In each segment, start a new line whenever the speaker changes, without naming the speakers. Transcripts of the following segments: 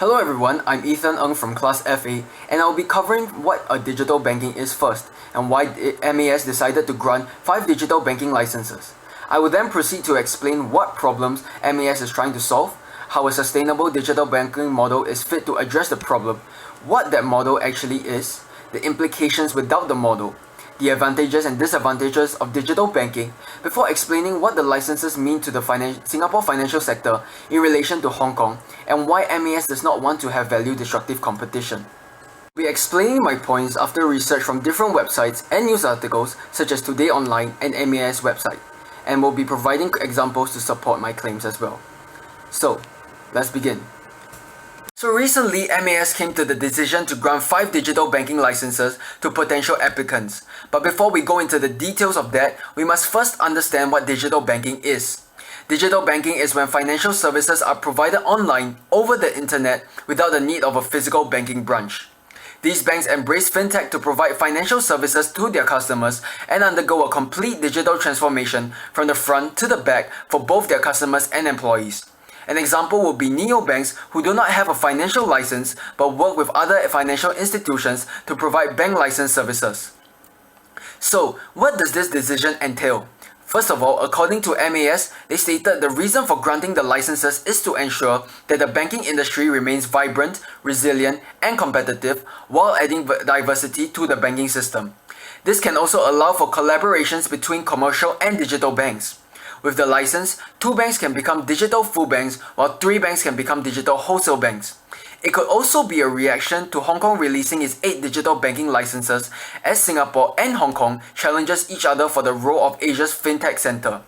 Hello everyone, I'm Ethan Ng from Class FA and I'll be covering what a digital banking is first and why MAS decided to grant 5 digital banking licenses. I will then proceed to explain what problems MAS is trying to solve, how a sustainable digital banking model is fit to address the problem, what that model actually is, the implications without the model, the advantages and disadvantages of digital banking, before explaining what the licenses mean to the Singapore financial sector in relation to Hong Kong and why MAS does not want to have value-destructive competition. I'll be explaining my points after research from different websites and news articles such as Today Online and MAS website, and will be providing examples to support my claims as well. So, let's begin. So recently, MAS came to the decision to grant 5 digital banking licenses to potential applicants. But before we go into the details of that, we must first understand what digital banking is. Digital banking is when financial services are provided online over the internet without the need of a physical banking branch. These banks embrace fintech to provide financial services to their customers and undergo a complete digital transformation from the front to the back for both their customers and employees. An example would be neobanks who do not have a financial license but work with other financial institutions to provide bank license services. So, what does this decision entail? First of all, according to MAS, they stated the reason for granting the licenses is to ensure that the banking industry remains vibrant, resilient, and competitive while adding diversity to the banking system. This can also allow for collaborations between commercial and digital banks. With the license, 2 banks can become digital full banks while 3 banks can become digital wholesale banks. It could also be a reaction to Hong Kong releasing its 8 digital banking licenses as Singapore and Hong Kong challenges each other for the role of Asia's fintech center.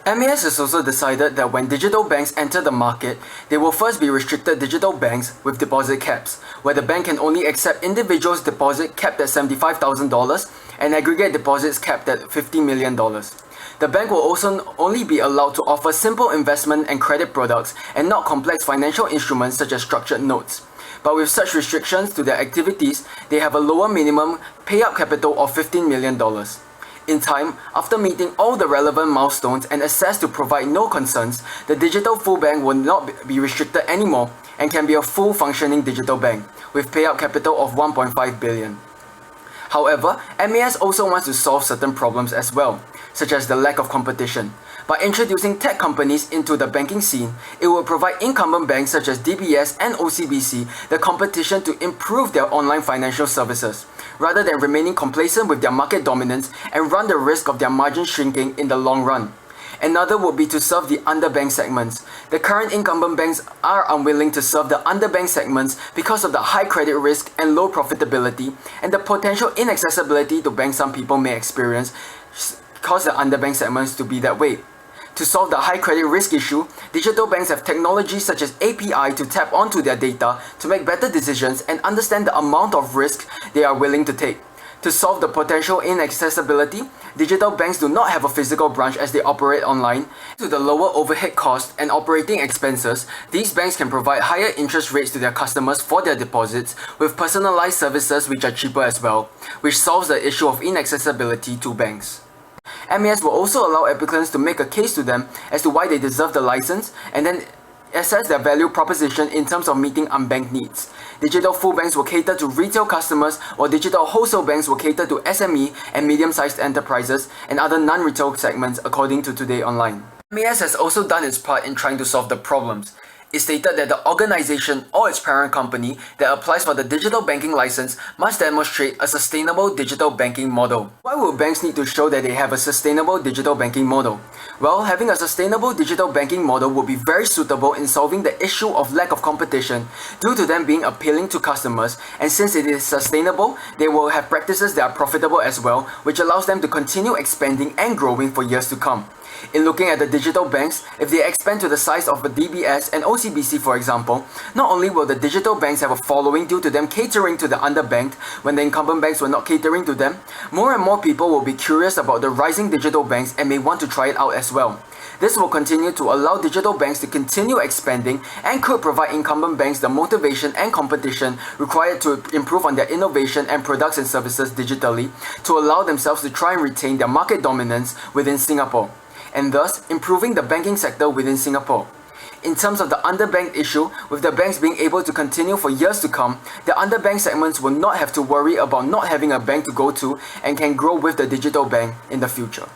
MAS has also decided that when digital banks enter the market, they will first be restricted digital banks with deposit caps, where the bank can only accept individuals' deposit capped at $75,000 and aggregate deposits capped at $50 million. The bank will also only be allowed to offer simple investment and credit products and not complex financial instruments such as structured notes. But with such restrictions to their activities, they have a lower minimum payout capital of $15 million. In time, after meeting all the relevant milestones and assessed to provide no concerns, the digital full bank will not be restricted anymore and can be a full functioning digital bank with payout capital of $1.5 billion. However, MAS also wants to solve certain problems as well, such as the lack of competition. By introducing tech companies into the banking scene, it will provide incumbent banks such as DBS and OCBC the competition to improve their online financial services, rather than remaining complacent with their market dominance and run the risk of their margin shrinking in the long run. Another would be to serve the underbanked segments. The current incumbent banks are unwilling to serve the underbanked segments because of the high credit risk and low profitability, and the potential inaccessibility to banks some people may experience cause the underbanked segments to be that way. To solve the high credit risk issue, digital banks have technology such as API to tap onto their data to make better decisions and understand the amount of risk they are willing to take. To solve the potential inaccessibility, digital banks do not have a physical branch as they operate online. Due to the lower overhead costs and operating expenses, these banks can provide higher interest rates to their customers for their deposits with personalized services which are cheaper as well, which solves the issue of inaccessibility to banks. MAS will also allow applicants to make a case to them as to why they deserve the license and then assess their value proposition in terms of meeting unbanked needs. Digital full banks will cater to retail customers, while digital wholesale banks will cater to SME and medium-sized enterprises and other non-retail segments according to Today Online. MAS has also done its part in trying to solve the problems. It stated that the organization or its parent company that applies for the digital banking license must demonstrate a sustainable digital banking model. Why would banks need to show that they have a sustainable digital banking model? Well, having a sustainable digital banking model would be very suitable in solving the issue of lack of competition due to them being appealing to customers, and since it is sustainable, they will have practices that are profitable as well, which allows them to continue expanding and growing for years to come. In looking at the digital banks, if they expand to the size of a DBS and OCBC for example, not only will the digital banks have a following due to them catering to the underbanked when the incumbent banks were not catering to them, more and more people will be curious about the rising digital banks and may want to try it out as well. This will continue to allow digital banks to continue expanding and could provide incumbent banks the motivation and competition required to improve on their innovation and products and services digitally to allow themselves to try and retain their market dominance within Singapore, and thus improving the banking sector within Singapore. In terms of the underbanked issue, with the banks being able to continue for years to come, the underbanked segments will not have to worry about not having a bank to go to and can grow with the digital bank in the future.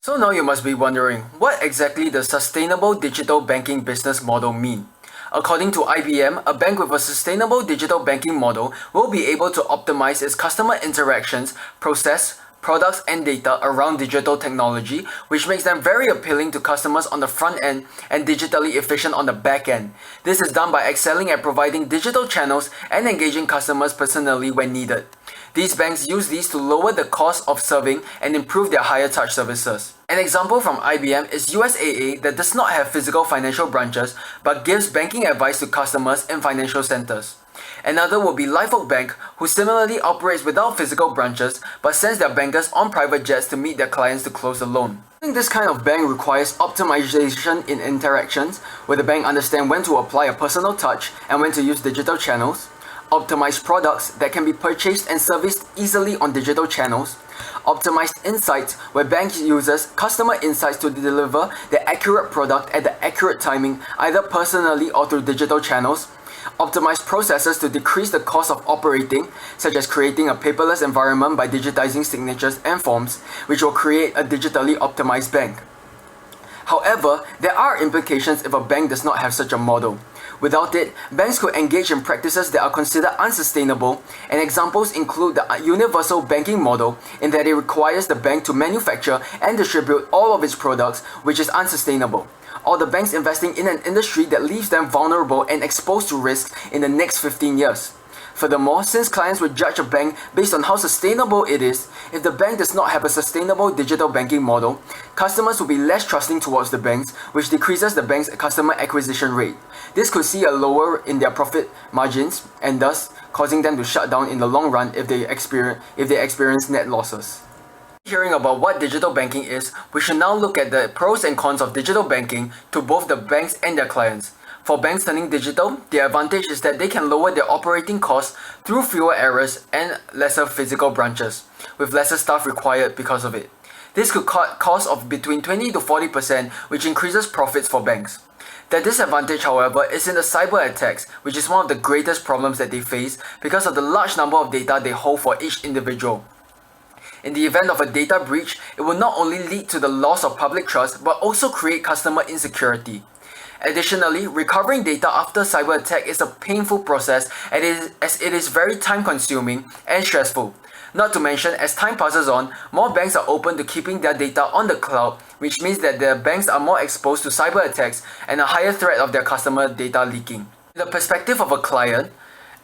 So now you must be wondering, what exactly does sustainable digital banking business model mean? According to IBM, a bank with a sustainable digital banking model will be able to optimize its customer interactions, process, products and data around digital technology, which makes them very appealing to customers on the front end and digitally efficient on the back end. This is done by excelling at providing digital channels and engaging customers personally when needed. These banks use these to lower the cost of serving and improve their higher touch services. An example from IBM is USAA that does not have physical financial branches but gives banking advice to customers in financial centers. Another will be Live Oak Bank, who similarly operates without physical branches but sends their bankers on private jets to meet their clients to close the loan. This kind of bank requires optimization in interactions, where the bank understands when to apply a personal touch and when to use digital channels, optimized products that can be purchased and serviced easily on digital channels, optimized insights where bank uses customer insights to deliver the accurate product at the accurate timing either personally or through digital channels, optimized processes to decrease the cost of operating, such as creating a paperless environment by digitizing signatures and forms, which will create a digitally optimized bank. However, there are implications if a bank does not have such a model. Without it, banks could engage in practices that are considered unsustainable, and examples include the universal banking model in that it requires the bank to manufacture and distribute all of its products, which is unsustainable, or the banks investing in an industry that leaves them vulnerable and exposed to risks in the next 15 years. Furthermore, since clients would judge a bank based on how sustainable it is, if the bank does not have a sustainable digital banking model, customers will be less trusting towards the banks, which decreases the bank's customer acquisition rate. This could see a lower in their profit margins and thus causing them to shut down in the long run if they experience net losses. Hearing about what digital banking is, we should now look at the pros and cons of digital banking to both the banks and their clients. For banks turning digital, the advantage is that they can lower their operating costs through fewer errors and lesser physical branches, with lesser staff required because of it. This could cut costs of between 20 to 40%, which increases profits for banks. The disadvantage, however, is in the cyber attacks, which is one of the greatest problems that they face because of the large number of data they hold for each individual. In the event of a data breach, it will not only lead to the loss of public trust but also create customer insecurity. Additionally, recovering data after cyber attack is a painful process as it is very time-consuming and stressful. Not to mention, as time passes on, more banks are open to keeping their data on the cloud, which means that their banks are more exposed to cyber attacks and a higher threat of their customer data leaking. From the perspective of a client,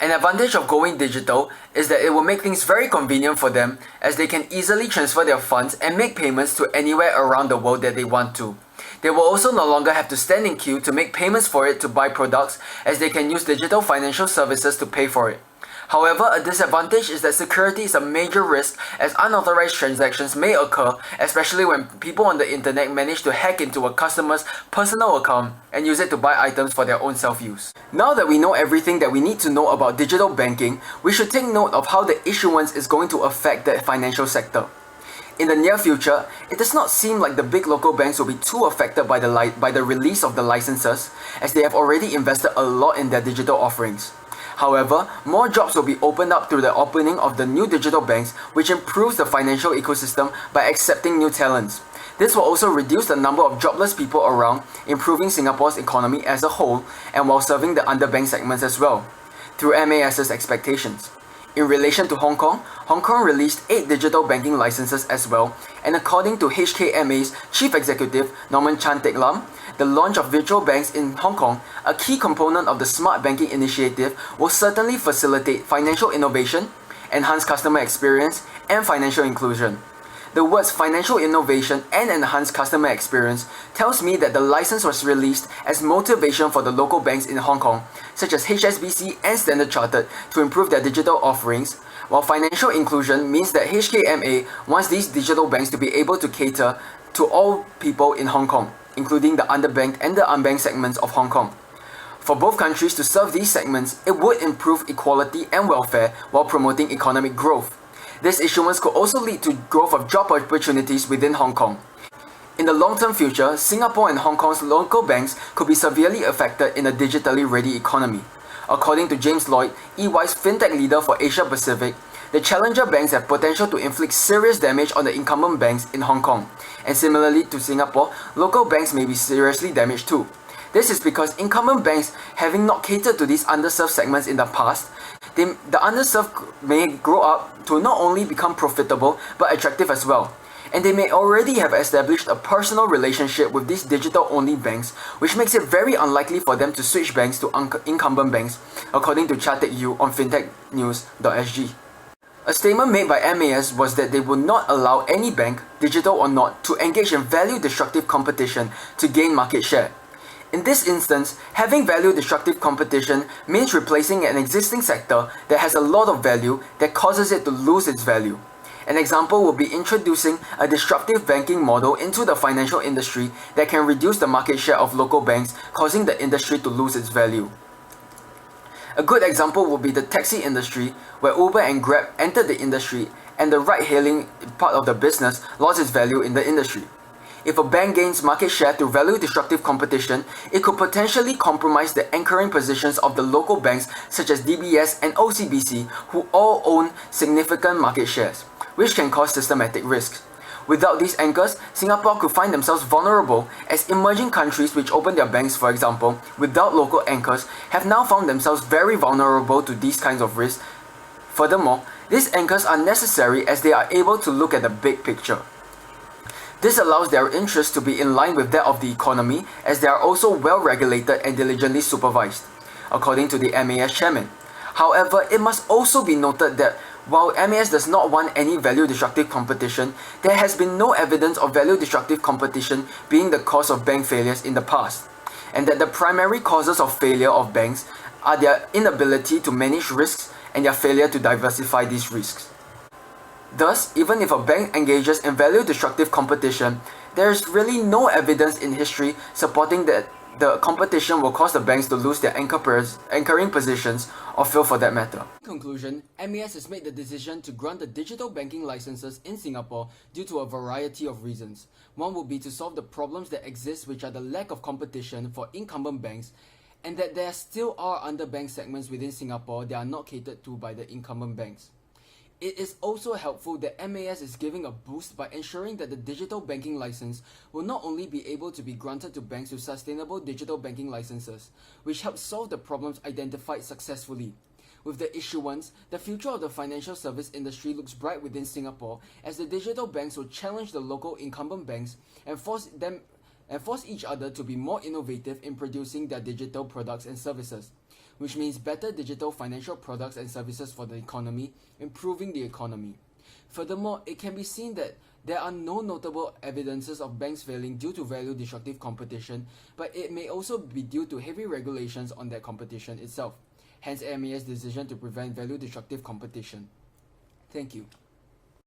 an advantage of going digital is that it will make things very convenient for them, as they can easily transfer their funds and make payments to anywhere around the world that they want to. They will also no longer have to stand in queue to make payments for it to buy products, as they can use digital financial services to pay for it. However, a disadvantage is that security is a major risk, as unauthorized transactions may occur, especially when people on the internet manage to hack into a customer's personal account and use it to buy items for their own self-use. Now that we know everything that we need to know about digital banking, we should take note of how the issuance is going to affect the financial sector. In the near future, it does not seem like the big local banks will be too affected by the release of the licenses, as they have already invested a lot in their digital offerings. However, more jobs will be opened up through the opening of the new digital banks, which improves the financial ecosystem by accepting new talents. This will also reduce the number of jobless people around, improving Singapore's economy as a whole, and while serving the underbanked segments as well, through MAS's expectations. In relation to Hong Kong released 8 digital banking licenses as well, and according to HKMA's Chief Executive Norman Chan Teck Lam, the launch of virtual banks in Hong Kong, a key component of the Smart Banking Initiative, will certainly facilitate financial innovation, enhance customer experience, and financial inclusion. The words financial innovation and enhanced customer experience tells me that the license was released as motivation for the local banks in Hong Kong, such as HSBC and Standard Chartered, to improve their digital offerings, while financial inclusion means that HKMA wants these digital banks to be able to cater to all people in Hong Kong, including the underbanked and the unbanked segments of Hong Kong. For both countries to serve these segments, it would improve equality and welfare while promoting economic growth. This issuance could also lead to growth of job opportunities within Hong Kong. In the long-term future, Singapore and Hong Kong's local banks could be severely affected in a digitally ready economy. According to James Lloyd, EY's fintech leader for Asia Pacific, the challenger banks have potential to inflict serious damage on the incumbent banks in Hong Kong. And similarly to Singapore, local banks may be seriously damaged too. This is because incumbent banks, having not catered to these underserved segments in the past, the underserved may grow up to not only become profitable but attractive as well. And they may already have established a personal relationship with these digital-only banks, which makes it very unlikely for them to switch banks to incumbent banks, according to Chatek Yu on fintechnews.sg. A statement made by MAS was that they would not allow any bank, digital or not, to engage in value-destructive competition to gain market share. In this instance, having value-destructive competition means replacing an existing sector that has a lot of value that causes it to lose its value. An example would be introducing a disruptive banking model into the financial industry that can reduce the market share of local banks, causing the industry to lose its value. A good example would be the taxi industry, where Uber and Grab entered the industry and the ride-hailing part of the business lost its value in the industry. If a bank gains market share through value-destructive competition, it could potentially compromise the anchoring positions of the local banks such as DBS and OCBC, who all own significant market shares, which can cause systematic risks. Without these anchors, Singapore could find themselves vulnerable, as emerging countries which open their banks, for example, without local anchors, have now found themselves very vulnerable to these kinds of risks. Furthermore, these anchors are necessary as they are able to look at the big picture. This allows their interests to be in line with that of the economy, as they are also well regulated and diligently supervised, according to the MAS chairman. However, it must also be noted that while MAS does not want any value-destructive competition, there has been no evidence of value-destructive competition being the cause of bank failures in the past, and that the primary causes of failure of banks are their inability to manage risks and their failure to diversify these risks. Thus, even if a bank engages in value-destructive competition, there is really no evidence in history supporting that the competition will cause the banks to lose their anchoring positions or fail for that matter. In conclusion, MAS has made the decision to grant the digital banking licenses in Singapore due to a variety of reasons. One would be to solve the problems that exist, which are the lack of competition for incumbent banks, and that there still are underbanked segments within Singapore that are not catered to by the incumbent banks. It is also helpful that MAS is giving a boost by ensuring that the digital banking license will not only be able to be granted to banks with sustainable digital banking licenses, which helps solve the problems identified successfully. With the issuance, the future of the financial service industry looks bright within Singapore, as the digital banks will challenge the local incumbent banks and force each other to be more innovative in producing their digital products and services, which means better digital financial products and services for the economy, improving the economy. Furthermore, it can be seen that there are no notable evidences of banks failing due to value-destructive competition, but it may also be due to heavy regulations on that competition itself. Hence MAS' decision to prevent value-destructive competition. Thank you.